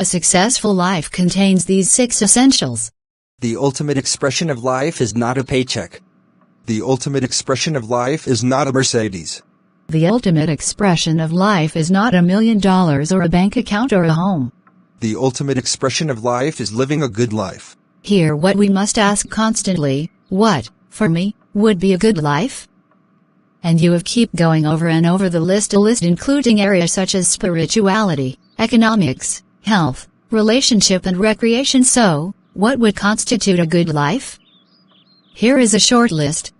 A successful life contains these 6 essentials. The ultimate expression of life is not a paycheck. The ultimate expression of life is not a Mercedes. The ultimate expression of life is not $1 million or a bank account or a home. The ultimate expression of life is living a good life. Here what we must ask constantly, what, for me, would be a good life? And you have keep going over and over the list, including areas such as spirituality, economics, health, relationship and recreation. So, what would constitute a good life? Here is a short list.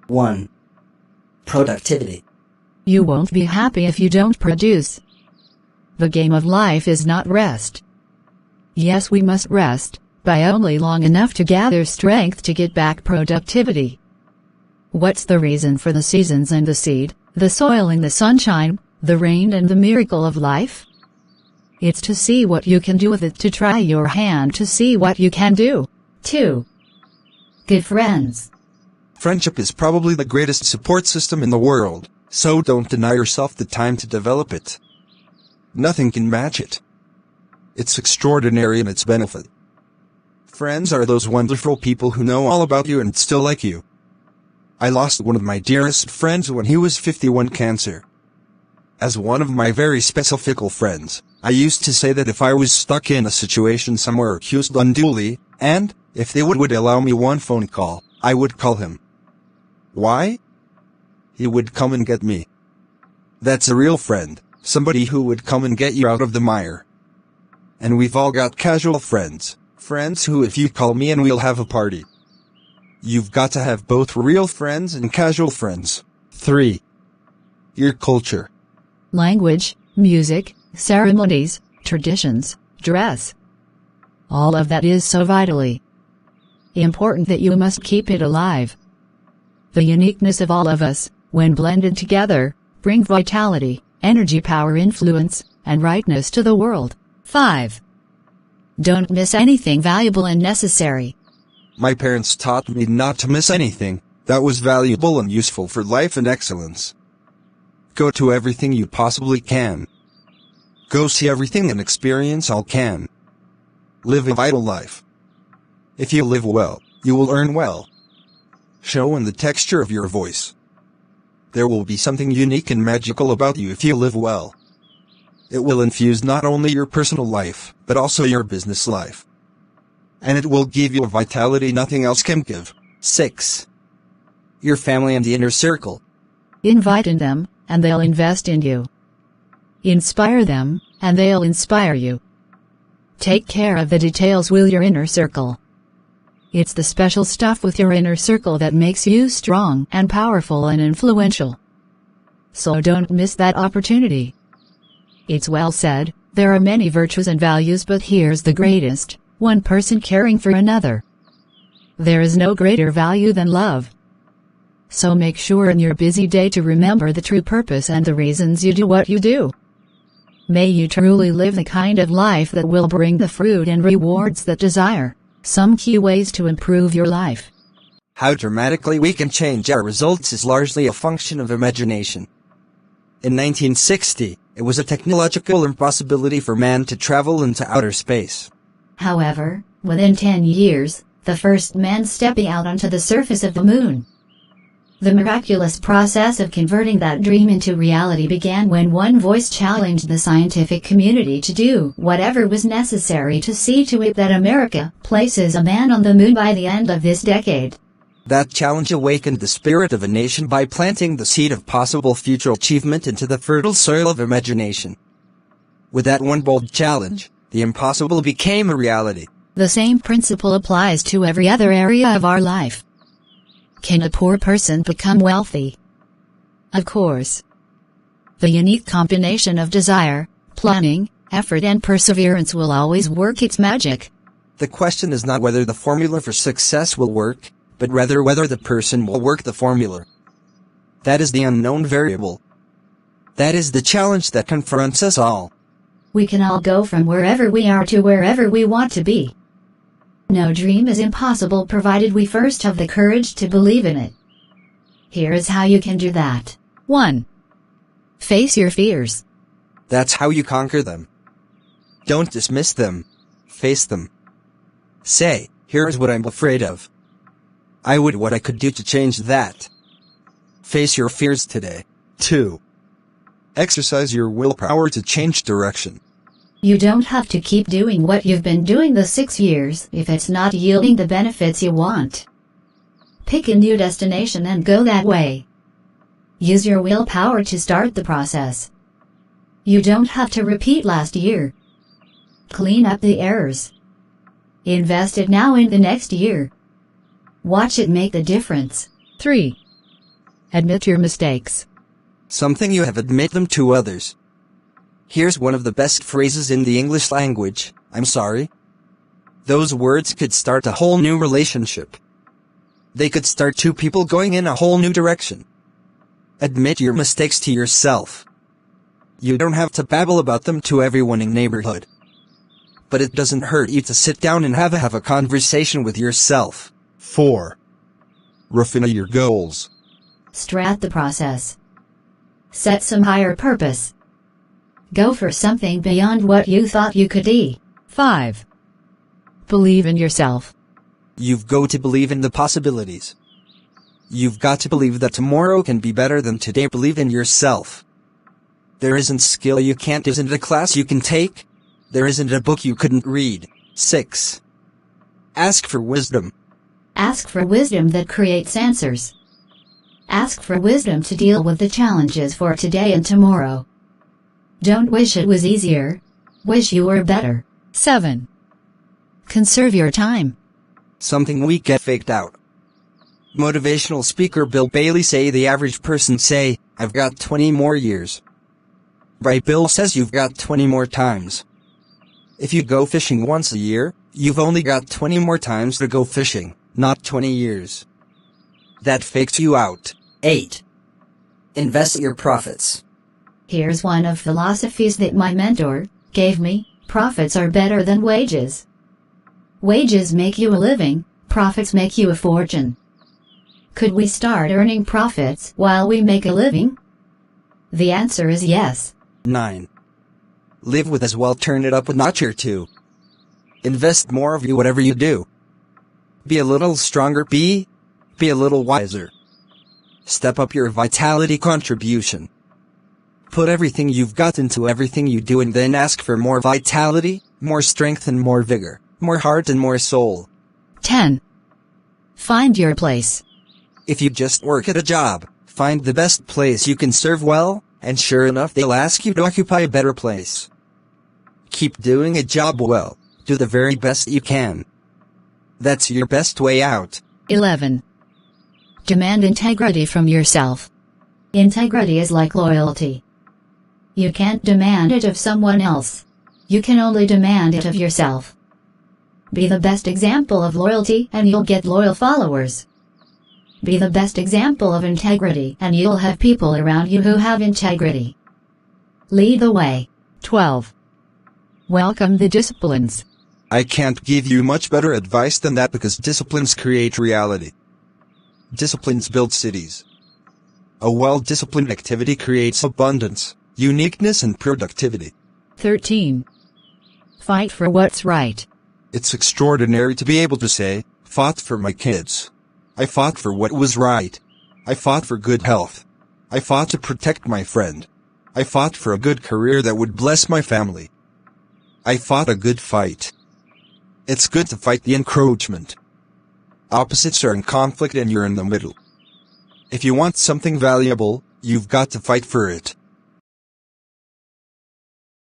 1. Productivity. You won't be happy if you don't produce. The game of life is not rest. Yes, we must rest, but only long enough to gather strength to get back productivity. What's the reason for the seasons and the seed, the soil and the sunshine, the rain and the miracle of life? It's to see what you can do with it, to try your hand to see what you can do. 2. Good friends. Friendship is probably the greatest support system in the world, so don't deny yourself the time to develop it. Nothing can match it. It's extraordinary in its benefit. Friends are those wonderful people who know all about you and still like you. I lost one of my dearest friends when he was 51 cancer. As one of my very specific friends, I used to say that if I was stuck in a situation somewhere accused unduly, and, if they would allow me one phone call, I would call him. Why? He would come and get me. That's a real friend, somebody who would come and get you out of the mire. And we've all got casual friends, friends who if you call me and we'll have a party. You've got to have both real friends and casual friends. 3. Your culture. Language, music, ceremonies, traditions, dress. All of that is so vitally important that you must keep it alive. The uniqueness of all of us, when blended together, bring vitality, energy, power, influence, and rightness to the world. 5. Don't miss anything valuable and necessary. My parents taught me not to miss anything that was valuable and useful for life and excellence. Go to everything you possibly can. Go see everything and experience all can. Live a vital life. If you live well, you will earn well. Show in the texture of your voice. There will be something unique and magical about you if you live well. It will infuse not only your personal life, but also your business life. And it will give you a vitality nothing else can give. 6. Your family and the inner circle. Invite in them, and they'll invest in you. Inspire them, and they'll inspire you. Take care of the details with your inner circle. It's the special stuff with your inner circle that makes you strong and powerful and influential. So don't miss that opportunity. It's well said, there are many virtues and values, but here's the greatest, one person caring for another. There is no greater value than love. So make sure in your busy day to remember the true purpose and the reasons you do what you do. May you truly live the kind of life that will bring the fruit and rewards that desire. Some key ways to improve your life. How dramatically we can change our results is largely a function of imagination. In 1960, it was a technological impossibility for man to travel into outer space. However, within 10 years, the first man stepping out onto the surface of the moon. The miraculous process of converting that dream into reality began when one voice challenged the scientific community to do whatever was necessary to see to it that America places a man on the moon by the end of this decade. That challenge awakened the spirit of a nation by planting the seed of possible future achievement into the fertile soil of imagination. With that one bold challenge, the impossible became a reality. The same principle applies to every other area of our life. Can a poor person become wealthy? Of course. The unique combination of desire, planning, effort and perseverance will always work its magic. The question is not whether the formula for success will work, but rather whether the person will work the formula. That is the unknown variable. That is the challenge that confronts us all. We can all go from wherever we are to wherever we want to be. No dream is impossible provided we first have the courage to believe in it. Here is how you can do that. 1. Face your fears. That's how you conquer them. Don't dismiss them. Face them. Say, here's what I'm afraid of. I would what I could do to change that. Face your fears today. 2. Exercise your willpower to change direction. You don't have to keep doing what you've been doing the 6 years if it's not yielding the benefits you want. Pick a new destination and go that way. Use your willpower to start the process. You don't have to repeat last year. Clean up the errors. Invest it now in the next year. Watch it make the difference. 3. Admit your mistakes. Something you have admit them to others. Here's one of the best phrases in the English language. I'm sorry. Those words could start a whole new relationship. They could start two people going in a whole new direction. Admit your mistakes to yourself. You don't have to babble about them to everyone in neighborhood. But it doesn't hurt you to sit down and have a conversation with yourself. 4. Refine your goals. Strat the process. Set some higher purpose. Go for something beyond what you thought you could be. 5. Believe in yourself. You've got to believe in the possibilities. You've got to believe that tomorrow can be better than today. Believe in yourself. There isn't skill you can't, isn't a class you can take, there isn't a book you couldn't read. 6. Ask for wisdom. Ask for wisdom that creates answers. Ask for wisdom to deal with the challenges for today and tomorrow. Don't wish it was easier. Wish you were better. 7. Conserve your time. Something we get faked out. Motivational speaker Bill Bailey say the average person say, I've got 20 more years. Right, Bill says you've got 20 more times. If you go fishing once a year, you've only got 20 more times to go fishing, not 20 years. That fakes you out. 8. Invest your profits. Here's one of philosophies that my mentor gave me. Profits are better than wages. Wages make you a living, profits make you a fortune. Could we start earning profits while we make a living? The answer is yes. 9. Live with as well, turn it up a notch or two. Invest more of you whatever you do. Be a little stronger, be a little wiser. Step up your vitality contribution. Put everything you've got into everything you do and then ask for more vitality, more strength and more vigor, more heart and more soul. 10. Find your place. If you just work at a job, find the best place you can serve well, and sure enough they'll ask you to occupy a better place. Keep doing a job well, do the very best you can. That's your best way out. 11. Demand integrity from yourself. Integrity is like loyalty. You can't demand it of someone else. You can only demand it of yourself. Be the best example of loyalty and you'll get loyal followers. Be the best example of integrity and you'll have people around you who have integrity. Lead the way. 12. Welcome the disciplines. I can't give you much better advice than that because disciplines create reality. Disciplines build cities. A well-disciplined activity creates abundance, uniqueness and productivity. 13. Fight for what's right. It's extraordinary to be able to say, fought for my kids. I fought for what was right. I fought for good health. I fought to protect my friend. I fought for a good career that would bless my family. I fought a good fight. It's good to fight the encroachment. Opposites are in conflict and you're in the middle. If you want something valuable, you've got to fight for it.